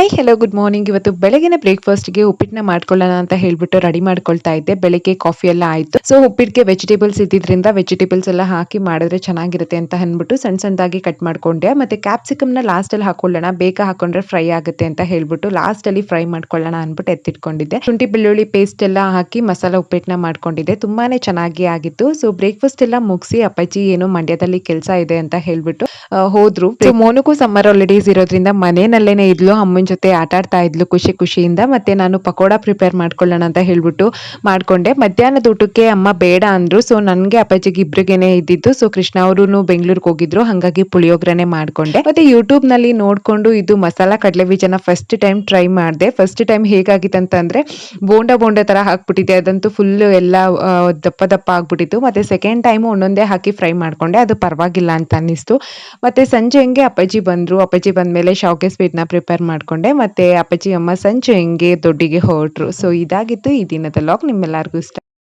Hi hello good morning. ಇವತ್ತು ಬೆಳಗಿನ ಬ್ರೇಕ್‌ಫಾಸ್ಟ್‌ಗೆ ಉಪ್ಪಿಟ್ಟನ್ನ ಮಾಡ್ಕೊಳ್ಳೋಣ ಅಂತ ಹೇಳ್ಬಿಟ್ಟು ರೆಡಿ ಮಾಡ್ಕೊಳ್ತಾ ಇದ್ದೆ. ಬೆಳಿಗ್ಗೆ ಕಾಫಿ ಎಲ್ಲ ಆಯ್ತು. ಸೊ ಉಪ್ಪಿಟ್ಟಿಗೆ ವೆಜಿಟೇಬಲ್ಸ್ ಇದ್ದಿದ್ರಿಂದ ವೆಜಿಟೇಬಲ್ಸ್ ಎಲ್ಲ ಹಾಕಿ ಮಾಡಿದ್ರೆ ಚೆನ್ನಾಗಿರುತ್ತೆ ಅಂತ ಅಂದ್ಬಿಟ್ಟು ಸಣ್ಣ ಸಣ್ಣದಾಗಿ ಕಟ್ ಮಾಡ್ಕೊಂಡೆ. ಮತ್ತೆ ಕ್ಯಾಪ್ಸಿಕಮ್‌ನ ಲಾಸ್ಟಲ್ಲಿ ಹಾಕೊಳ್ಳೋಣ, ಬೇಗ ಹಾಕೊಂಡ್ರೆ ಫ್ರೈ ಆಗುತ್ತೆ ಅಂತ ಹೇಳ್ಬಿಟ್ಟು ಲಾಸ್ಟಲ್ಲಿ ಫ್ರೈ ಮಾಡ್ಕೊಳ್ಳೋಣ ಅಂದ್ಬಿಟ್ಟು ಎತ್ತಿಟ್ಕೊಂಡಿದ್ದೆ. ಶುಂಠಿ ಬೆಳ್ಳುಳ್ಳಿ ಪೇಸ್ಟ್ ಎಲ್ಲ ಹಾಕಿ ಮಸಾಲ ಉಪ್ಪಿಟ್ಟನ್ನ ಮಾಡ್ಕೊಂಡಿದ್ದೆ. ತುಂಬಾನೇ ಚೆನ್ನಾಗಿ ಆಗಿತ್ತು. ಸೊ ಬ್ರೇಕ್‌ಫಾಸ್ಟ್ ಎಲ್ಲ ಮುಗಿಸಿ ಅಪ್ಪಾಜಿ ಏನೋ ಮಂಡ್ಯದಲ್ಲಿ ಕೆಲಸ ಇದೆ ಅಂತ ಹೇಳ್ಬಿಟ್ಟು ಹೋದ್ರು. ಸೊ ಮೋನುಗೂ ಸಮ್ಮರ್ ಹಾಲಿಡೇಸ್ ಇರೋದ್ರಿಂದ ಮನೆಯಲ್ಲೇನೆ ಇದ್ಲು. ಅಮ್ಮನ ಜೊತೆ ಆಟ ಆಡ್ತಾ ಇದ್ಲು ಖುಷಿಯಿಂದ. ಮತ್ತೆ ನಾನು ಪಕೋಡ ಪ್ರಿಪೇರ್ ಮಾಡ್ಕೊಳ್ಳೋಣ ಅಂತ ಹೇಳ್ಬಿಟ್ಟು ಮಾಡ್ಕೊಂಡೆ. ಮಧ್ಯಾಹ್ನದ ಊಟಕ್ಕೆ ಅಮ್ಮ ಬೇಡ ಅಂದ್ರು. ಸೊ ನನ್ಗೆ ಅಪ್ಪಾಜಿಗೆ ಇಬ್ರಿಗೇನೆ ಇದ್ದಿದ್ದು. ಸೊ ಕೃಷ್ಣ ಅವರುನು ಬೆಂಗಳೂರಿಗೆ ಹೋಗಿದ್ರು, ಹಾಗಾಗಿ ಪುಳಿಯೋಗರೆನೆ ಮಾಡ್ಕೊಂಡೆ. ಮತ್ತೆ ಯೂಟ್ಯೂಬ್ ನಲ್ಲಿ ನೋಡ್ಕೊಂಡು ಇದು ಮಸಾಲಾ ಕಡಲೆ ಬೀಜನ ಫಸ್ಟ್ ಟೈಮ್ ಟ್ರೈ ಮಾಡಿದೆ. ಫಸ್ಟ್ ಟೈಮ್ ಹೇಗಾಗಿತ್ತಂತಂದ್ರೆ ಬೋಂಡ ತರ ಹಾಕ್ಬಿಟ್ಟಿದೆ. ಅದಂತೂ ಫುಲ್ ಎಲ್ಲ ದಪ್ಪ ದಪ್ಪ ಆಗ್ಬಿಟ್ಟಿತ್ತು. ಮತ್ತೆ ಸೆಕೆಂಡ್ ಟೈಮ್ ಒಂದೊಂದೇ ಹಾಕಿ ಫ್ರೈ ಮಾಡ್ಕೊಂಡೆ, ಅದು ಪರವಾಗಿಲ್ಲ ಅಂತ ಅನ್ನಿಸ್ತು. ಮತ್ತೆ ಸಂಜೆ ಹಂಗೆ ಅಪ್ಪಾಜಿ ಬಂದ್ರು. ಅಪ್ಪಾಜಿ ಬಂದ್ಮೇಲೆ ಶಾವ್ಗೆ ಸ್ವೀಟ್‌ನ ಪ್ರಿಪೇರ್ ಮಾಡ್ಕೊಂಡೆ. ಮತ್ತೆ ಅಪ್ಪಾಜಿ ಅಮ್ಮ ಸಂಜೆ ಹಂಗೆ ದೊಡ್ಡಿಗೆ ಹೊರಟ್ರು. ಸೊ ಇದಾಗಿತ್ತು ಈ ದಿನದ ವ್ಲಾಗ್. ನಿಮ್ಮೆಲ್ಲರಿಗೂ ಇಷ್ಟ